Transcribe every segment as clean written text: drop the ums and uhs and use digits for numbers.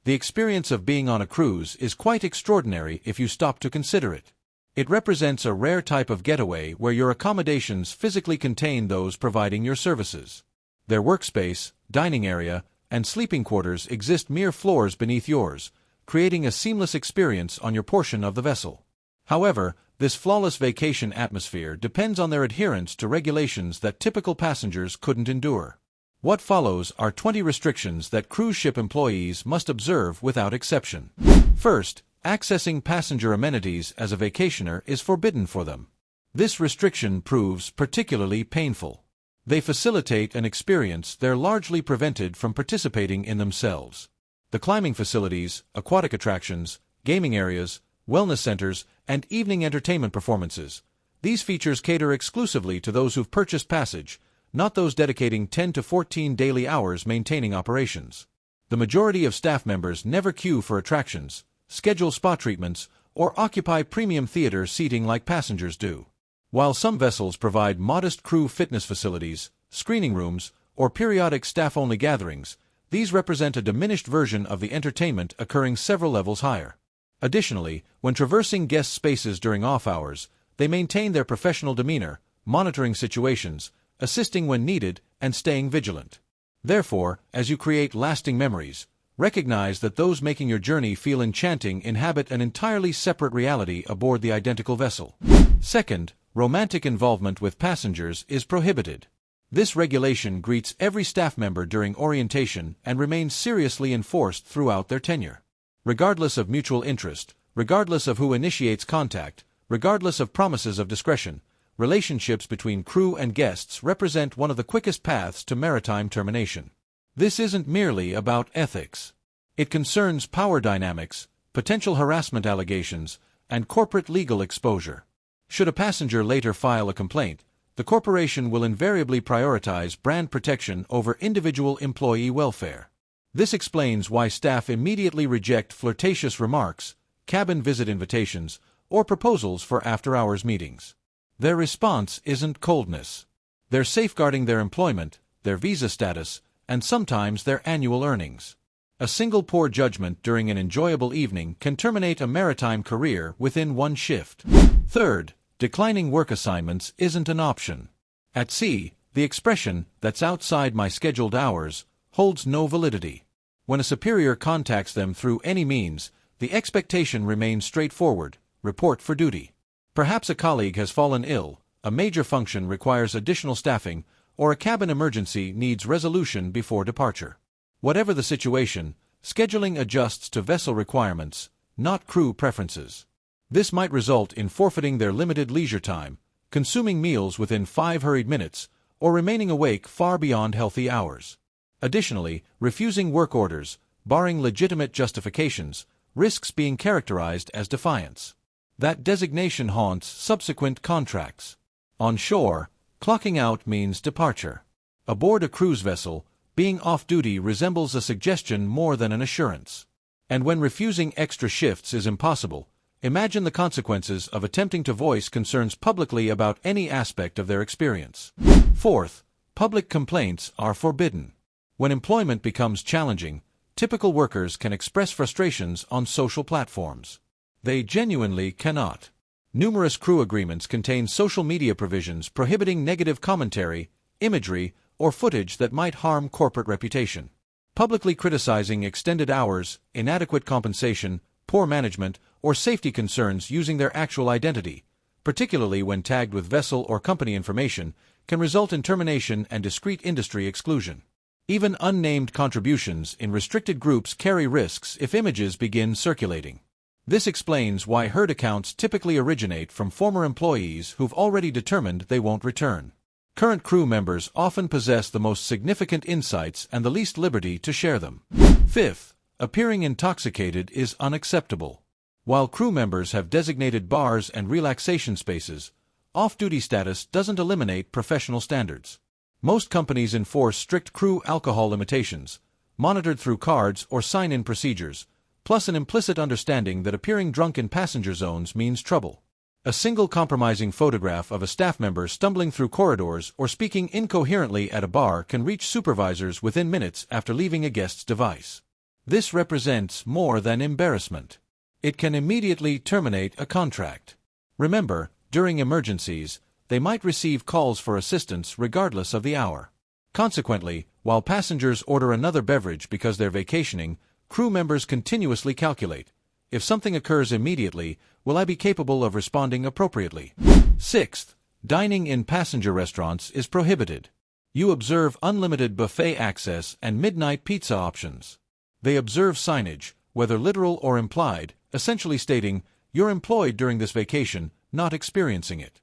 The experience of being on a cruise is quite extraordinary if you stop to consider it. It represents a rare type of getaway where your accommodations physically contain those providing your services. Their workspace, dining area, and sleeping quarters exist mere floors beneath yours, creating a seamless experience on your portion of the vessel. However, this flawless vacation atmosphere depends on their adherence to regulations that typical passengers couldn't endure. What follows are 20 restrictions that cruise ship employees must observe without exception. First, accessing passenger amenities as a vacationer is forbidden for them. This restriction proves particularly painful. They facilitate an experience they're largely prevented from participating in themselves. The climbing facilities, aquatic attractions, gaming areas, wellness centers, and evening entertainment performances. These features cater exclusively to those who've purchased passage, not those dedicating 10 to 14 daily hours maintaining operations. The majority of staff members never queue for attractions, schedule spa treatments, or occupy premium theater seating like passengers do. While some vessels provide modest crew fitness facilities, screening rooms, or periodic staff-only gatherings, these represent a diminished version of the entertainment occurring several levels higher. Additionally, when traversing guest spaces during off-hours, they maintain their professional demeanor, monitoring situations, assisting when needed, and staying vigilant. Therefore, as you create lasting memories, recognize that those making your journey feel enchanting inhabit an entirely separate reality aboard the identical vessel. Second, romantic involvement with passengers is prohibited. This regulation greets every staff member during orientation and remains seriously enforced throughout their tenure. Regardless of mutual interest, regardless of who initiates contact, regardless of promises of discretion, relationships between crew and guests represent one of the quickest paths to maritime termination. This isn't merely about ethics. It concerns power dynamics, potential harassment allegations, and corporate legal exposure. Should a passenger later file a complaint, the corporation will invariably prioritize brand protection over individual employee welfare. This explains why staff immediately reject flirtatious remarks, cabin visit invitations, or proposals for after-hours meetings. Their response isn't coldness. They're safeguarding their employment, their visa status, and sometimes their annual earnings. A single poor judgment during an enjoyable evening can terminate a maritime career within one shift. Third, declining work assignments isn't an option. At sea, the expression, "that's outside my scheduled hours," holds no validity. When a superior contacts them through any means, the expectation remains straightforward: report for duty. Perhaps a colleague has fallen ill, a major function requires additional staffing, or a cabin emergency needs resolution before departure. Whatever the situation, scheduling adjusts to vessel requirements, not crew preferences. This might result in forfeiting their limited leisure time, consuming meals within 5 hurried minutes, or remaining awake far beyond healthy hours. Additionally, refusing work orders, barring legitimate justifications, risks being characterized as defiance. That designation haunts subsequent contracts. On shore, clocking out means departure. Aboard a cruise vessel, being off-duty resembles a suggestion more than an assurance. And when refusing extra shifts is impossible, imagine the consequences of attempting to voice concerns publicly about any aspect of their experience. Fourth, public complaints are forbidden. When employment becomes challenging, typical workers can express frustrations on social platforms. They genuinely cannot. Numerous crew agreements contain social media provisions prohibiting negative commentary, imagery, or footage that might harm corporate reputation. Publicly criticizing extended hours, inadequate compensation, poor management, or safety concerns using their actual identity, particularly when tagged with vessel or company information, can result in termination and discrete industry exclusion. Even unnamed contributions in restricted groups carry risks if images begin circulating. This explains why herd accounts typically originate from former employees who've already determined they won't return. Current crew members often possess the most significant insights and the least liberty to share them. Fifth, appearing intoxicated is unacceptable. While crew members have designated bars and relaxation spaces, off-duty status doesn't eliminate professional standards. Most companies enforce strict crew alcohol limitations, monitored through cards or sign-in procedures, plus an implicit understanding that appearing drunk in passenger zones means trouble. A single compromising photograph of a staff member stumbling through corridors or speaking incoherently at a bar can reach supervisors within minutes after leaving a guest's device. This represents more than embarrassment. It can immediately terminate a contract. Remember, during emergencies, they might receive calls for assistance regardless of the hour. Consequently, while passengers order another beverage because they're vacationing, crew members continuously calculate, if something occurs immediately, will I be capable of responding appropriately? Sixth, dining in passenger restaurants is prohibited. You observe unlimited buffet access and midnight pizza options. They observe signage, whether literal or implied, essentially stating, you're employed during this vacation, not experiencing it.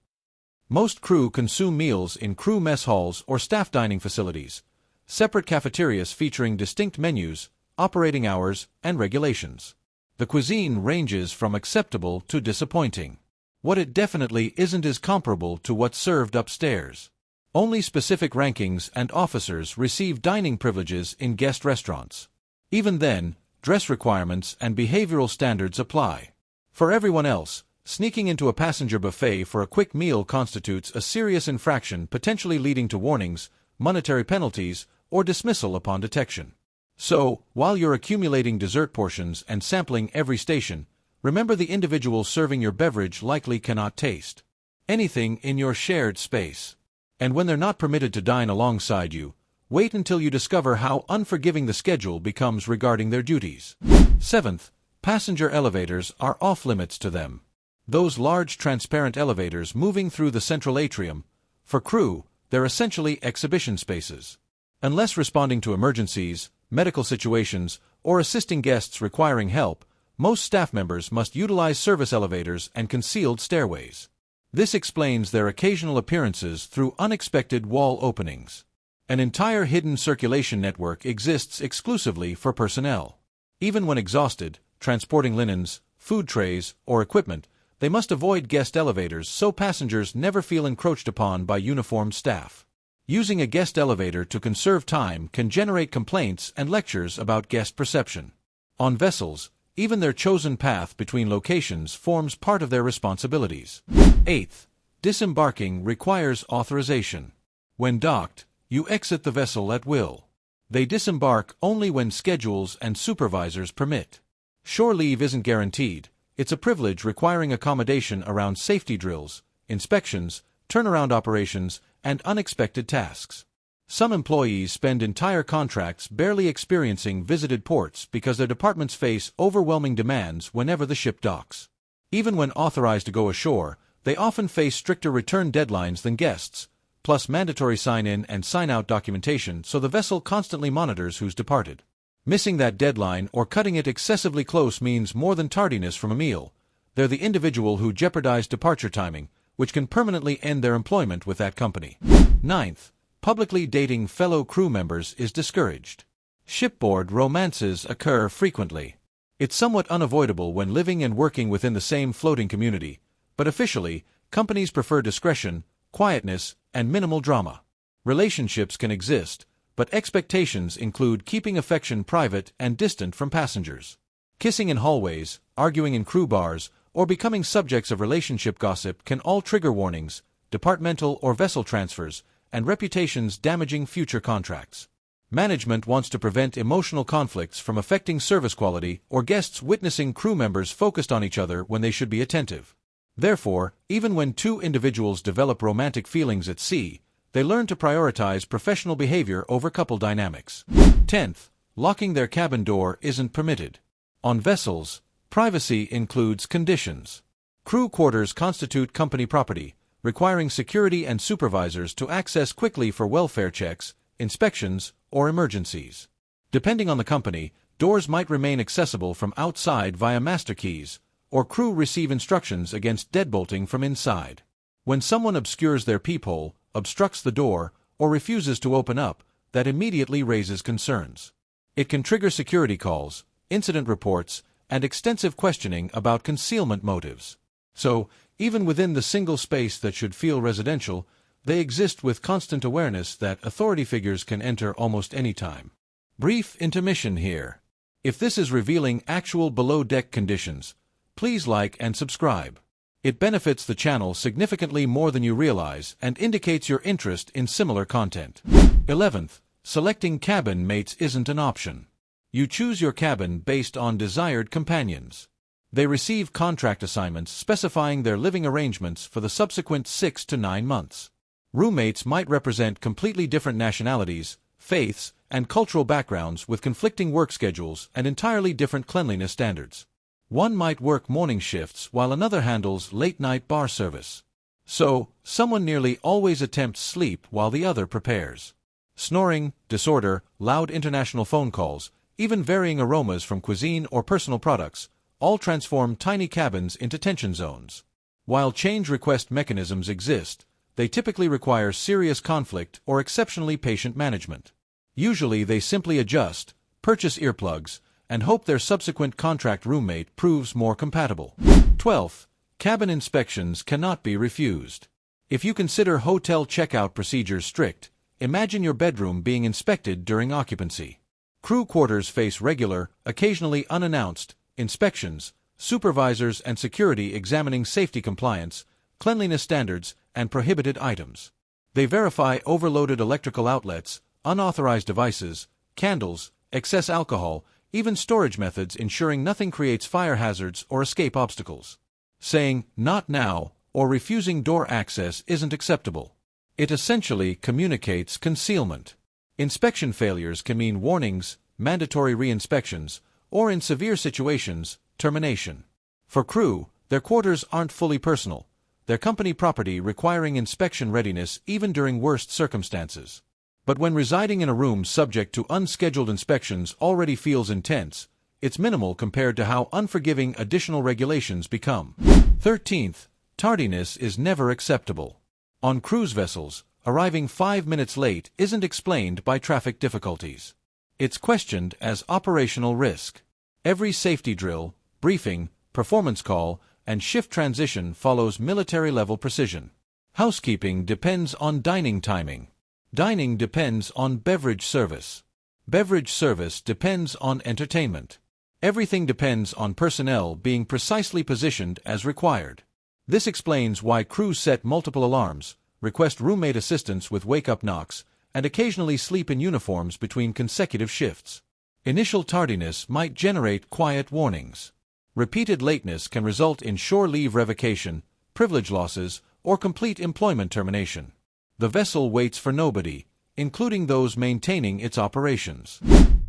Most crew consume meals in crew mess halls or staff dining facilities, separate cafeterias featuring distinct menus, operating hours, and regulations. The cuisine ranges from acceptable to disappointing. What it definitely isn't is comparable to what's served upstairs. Only specific rankings and officers receive dining privileges in guest restaurants. Even then, dress requirements and behavioral standards apply. For everyone else, sneaking into a passenger buffet for a quick meal constitutes a serious infraction, potentially leading to warnings, monetary penalties, or dismissal upon detection. So, while you're accumulating dessert portions and sampling every station, remember the individual serving your beverage likely cannot taste anything in your shared space. And when they're not permitted to dine alongside you, wait until you discover how unforgiving the schedule becomes regarding their duties. Seventh, passenger elevators are off-limits to them. Those large transparent elevators moving through the central atrium, for crew, they're essentially exhibition spaces. Unless responding to emergencies, medical situations, or assisting guests requiring help, most staff members must utilize service elevators and concealed stairways. This explains their occasional appearances through unexpected wall openings. An entire hidden circulation network exists exclusively for personnel. Even when exhausted, transporting linens, food trays, or equipment, they must avoid guest elevators so passengers never feel encroached upon by uniformed staff. Using a guest elevator to conserve time can generate complaints and lectures about guest perception. On vessels, even their chosen path between locations forms part of their responsibilities. Eighth, disembarking requires authorization. When docked, you exit the vessel at will. They disembark only when schedules and supervisors permit. Shore leave isn't guaranteed. It's a privilege requiring accommodation around safety drills, inspections, turnaround operations, and unexpected tasks. Some employees spend entire contracts barely experiencing visited ports because their departments face overwhelming demands whenever the ship docks. Even when authorized to go ashore, they often face stricter return deadlines than guests, plus mandatory sign-in and sign-out documentation, so the vessel constantly monitors who's departed. Missing that deadline or cutting it excessively close means more than tardiness from a meal. They're the individual who jeopardized departure timing, which can permanently end their employment with that company. Ninth, publicly dating fellow crew members is discouraged. Shipboard romances occur frequently. It's somewhat unavoidable when living and working within the same floating community, but officially, companies prefer discretion, quietness, and minimal drama. Relationships can exist, but expectations include keeping affection private and distant from passengers. Kissing in hallways, arguing in crew bars, or becoming subjects of relationship gossip can all trigger warnings, departmental or vessel transfers, and reputations damaging future contracts. Management wants to prevent emotional conflicts from affecting service quality or guests witnessing crew members focused on each other when they should be attentive. Therefore, even when two individuals develop romantic feelings at sea, they learn to prioritize professional behavior over couple dynamics. 10th, locking their cabin door isn't permitted. On vessels, privacy includes conditions. Crew quarters constitute company property, requiring security and supervisors to access quickly for welfare checks, inspections, or emergencies. Depending on the company, doors might remain accessible from outside via master keys, or crew receive instructions against deadbolting from inside. When someone obscures their peephole, obstructs the door, or refuses to open up, that immediately raises concerns. It can trigger security calls, incident reports, and extensive questioning about concealment motives. So, even within the single space that should feel residential, they exist with constant awareness that authority figures can enter almost any time. Brief intermission here. If this is revealing actual below-deck conditions, please like and subscribe. It benefits the channel significantly more than you realize and indicates your interest in similar content. 11th, selecting cabin mates isn't an option. You choose your cabin based on desired companions. They receive contract assignments specifying their living arrangements for the subsequent 6 to 9 months. Roommates might represent completely different nationalities, faiths, and cultural backgrounds with conflicting work schedules and entirely different cleanliness standards. One might work morning shifts while another handles late-night bar service. So, someone nearly always attempts sleep while the other prepares. Snoring, disorder, loud international phone calls, even varying aromas from cuisine or personal products, all transform tiny cabins into tension zones. While change request mechanisms exist, they typically require serious conflict or exceptionally patient management. Usually they simply adjust, purchase earplugs, and hope their subsequent contract roommate proves more compatible. 12th, cabin inspections cannot be refused. If you consider hotel checkout procedures strict, imagine your bedroom being inspected during occupancy. Crew quarters face regular, occasionally unannounced, inspections, supervisors and security examining safety compliance, cleanliness standards, and prohibited items. They verify overloaded electrical outlets, unauthorized devices, candles, excess alcohol, even storage methods, ensuring nothing creates fire hazards or escape obstacles. Saying, "Not now," or refusing door access isn't acceptable. It essentially communicates concealment. Inspection failures can mean warnings, mandatory re-inspections, or in severe situations, termination. For crew, their quarters aren't fully personal. They're company property requiring inspection readiness even during worst circumstances. But when residing in a room subject to unscheduled inspections already feels intense, it's minimal compared to how unforgiving additional regulations become. 13th, tardiness is never acceptable. On cruise vessels, arriving 5 minutes late isn't explained by traffic difficulties. It's questioned as operational risk. Every safety drill, briefing, performance call, and shift transition follows military-level precision. Housekeeping depends on dining timing. Dining depends on beverage service. Beverage service depends on entertainment. Everything depends on personnel being precisely positioned as required. This explains why crews set multiple alarms, request roommate assistance with wake-up knocks, and occasionally sleep in uniforms between consecutive shifts. Initial tardiness might generate quiet warnings. Repeated lateness can result in shore leave revocation, privilege losses, or complete employment termination. The vessel waits for nobody, including those maintaining its operations.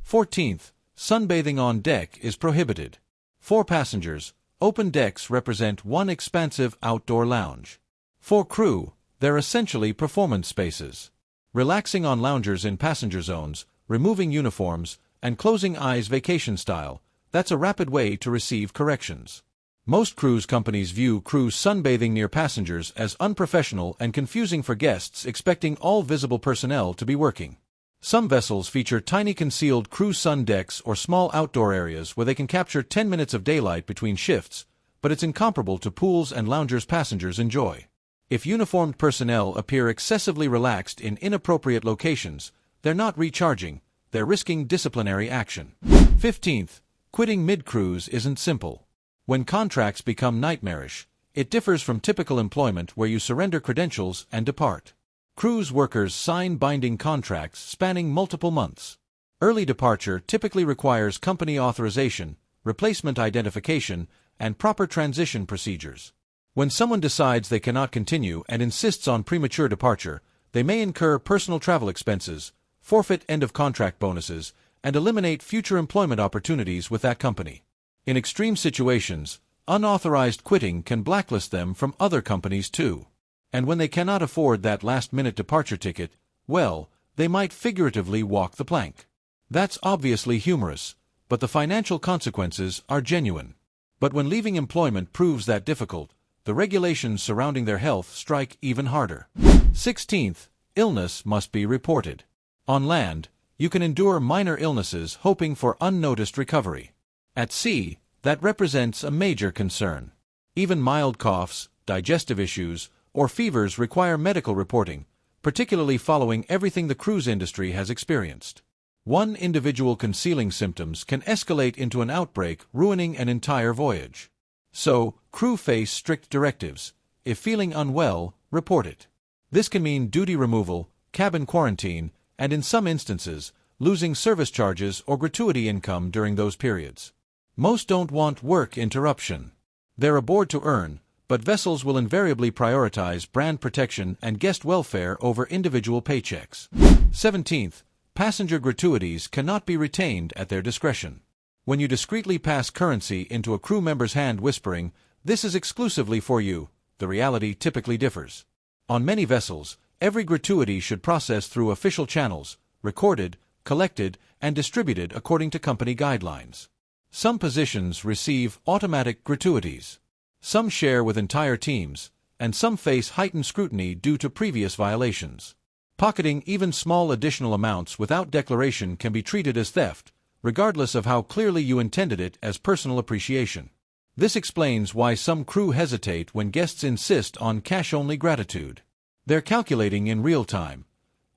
14th, sunbathing on deck is prohibited. For passengers, open decks represent one expansive outdoor lounge. For crew, they're essentially performance spaces. Relaxing on loungers in passenger zones, removing uniforms, and closing eyes vacation style, that's a rapid way to receive corrections. Most cruise companies view crew sunbathing near passengers as unprofessional and confusing for guests expecting all visible personnel to be working. Some vessels feature tiny concealed crew sun decks or small outdoor areas where they can capture 10 minutes of daylight between shifts, but it's incomparable to pools and loungers passengers enjoy. If uniformed personnel appear excessively relaxed in inappropriate locations, they're not recharging, they're risking disciplinary action. 15th, quitting mid-cruise isn't simple. When contracts become nightmarish, it differs from typical employment where you surrender credentials and depart. Cruise workers sign binding contracts spanning multiple months. Early departure typically requires company authorization, replacement identification, and proper transition procedures. When someone decides they cannot continue and insists on premature departure, they may incur personal travel expenses, forfeit end-of-contract bonuses, and eliminate future employment opportunities with that company. In extreme situations, unauthorized quitting can blacklist them from other companies too. And when they cannot afford that last-minute departure ticket, well, they might figuratively walk the plank. That's obviously humorous, but the financial consequences are genuine. But when leaving employment proves that difficult, the regulations surrounding their health strike even harder. 16th, illness must be reported. On land, you can endure minor illnesses hoping for unnoticed recovery. At sea, that represents a major concern. Even mild coughs, digestive issues, or fevers require medical reporting, particularly following everything the cruise industry has experienced. One individual concealing symptoms can escalate into an outbreak, ruining an entire voyage. So, crew face strict directives. If feeling unwell, report it. This can mean duty removal, cabin quarantine, and in some instances, losing service charges or gratuity income during those periods. Most don't want work interruption. They're aboard to earn, but vessels will invariably prioritize brand protection and guest welfare over individual paychecks. 17th, passenger gratuities cannot be retained at their discretion. When you discreetly pass currency into a crew member's hand whispering, "This is exclusively for you," the reality typically differs. On many vessels, every gratuity should process through official channels, recorded, collected, and distributed according to company guidelines. Some positions receive automatic gratuities. Some share with entire teams, and some face heightened scrutiny due to previous violations. Pocketing even small additional amounts without declaration can be treated as theft, regardless of how clearly you intended it as personal appreciation. This explains why some crew hesitate when guests insist on cash-only gratitude. They're calculating in real time.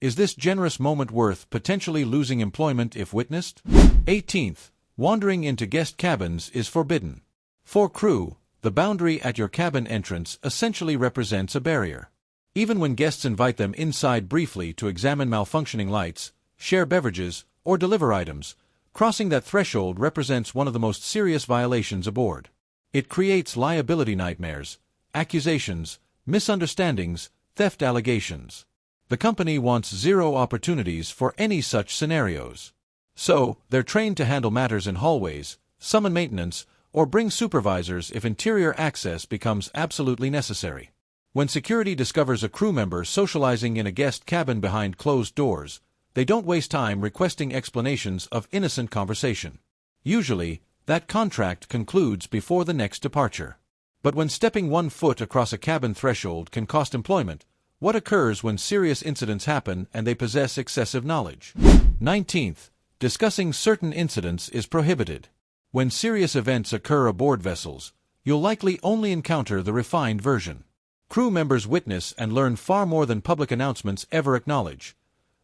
Is this generous moment worth potentially losing employment if witnessed? 18th, wandering into guest cabins is forbidden. For crew, the boundary at your cabin entrance essentially represents a barrier. Even when guests invite them inside briefly to examine malfunctioning lights, share beverages, or deliver items, crossing that threshold represents one of the most serious violations aboard. It creates liability nightmares, accusations, misunderstandings, theft allegations. The company wants zero opportunities for any such scenarios. So, they're trained to handle matters in hallways, summon maintenance, or bring supervisors if interior access becomes absolutely necessary. When security discovers a crew member socializing in a guest cabin behind closed doors, they don't waste time requesting explanations of innocent conversation. Usually, that contract concludes before the next departure. But when stepping 1 foot across a cabin threshold can cost employment, what occurs when serious incidents happen and they possess excessive knowledge? 19th, discussing certain incidents is prohibited. When serious events occur aboard vessels, you'll likely only encounter the refined version. Crew members witness and learn far more than public announcements ever acknowledge.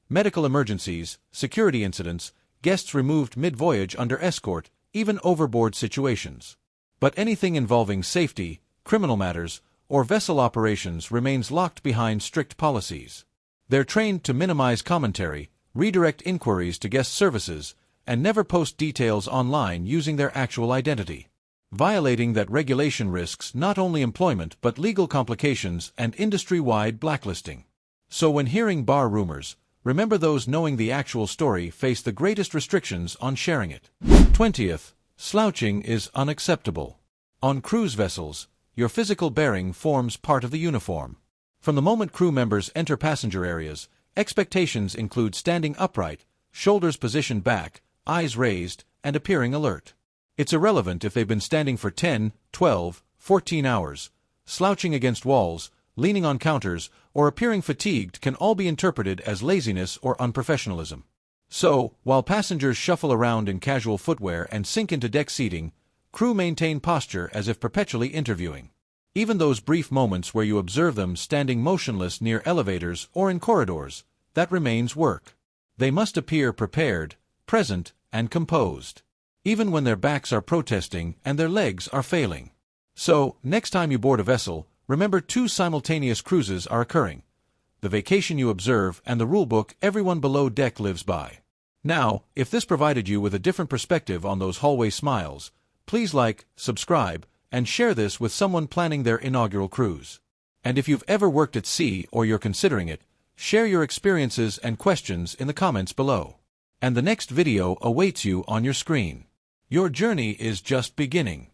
Medical emergencies, security incidents, guests removed mid-voyage under escort, even overboard situations. But anything involving safety, criminal matters, or vessel operations remains locked behind strict policies. They're trained to minimize commentary, redirect inquiries to guest services, and never post details online using their actual identity. Violating that regulation risks not only employment but legal complications and industry-wide blacklisting. So when hearing bar rumors, remember those knowing the actual story face the greatest restrictions on sharing it. 20th, slouching is unacceptable. On cruise vessels, your physical bearing forms part of the uniform. From the moment crew members enter passenger areas, expectations include standing upright, shoulders positioned back, eyes raised, and appearing alert. It's irrelevant if they've been standing for 10, 12, 14 hours. Slouching against walls, leaning on counters, or appearing fatigued can all be interpreted as laziness or unprofessionalism. So, while passengers shuffle around in casual footwear and sink into deck seating, crew maintain posture as if perpetually interviewing. Even those brief moments where you observe them standing motionless near elevators or in corridors, that remains work. They must appear prepared, present, and composed, even when their backs are protesting and their legs are failing. So, next time you board a vessel, remember 2 simultaneous cruises are occurring: the vacation you observe and the rulebook everyone below deck lives by. Now, if this provided you with a different perspective on those hallway smiles, please like, subscribe, and share this with someone planning their inaugural cruise. And if you've ever worked at sea or you're considering it, share your experiences and questions in the comments below. And the next video awaits you on your screen. Your journey is just beginning.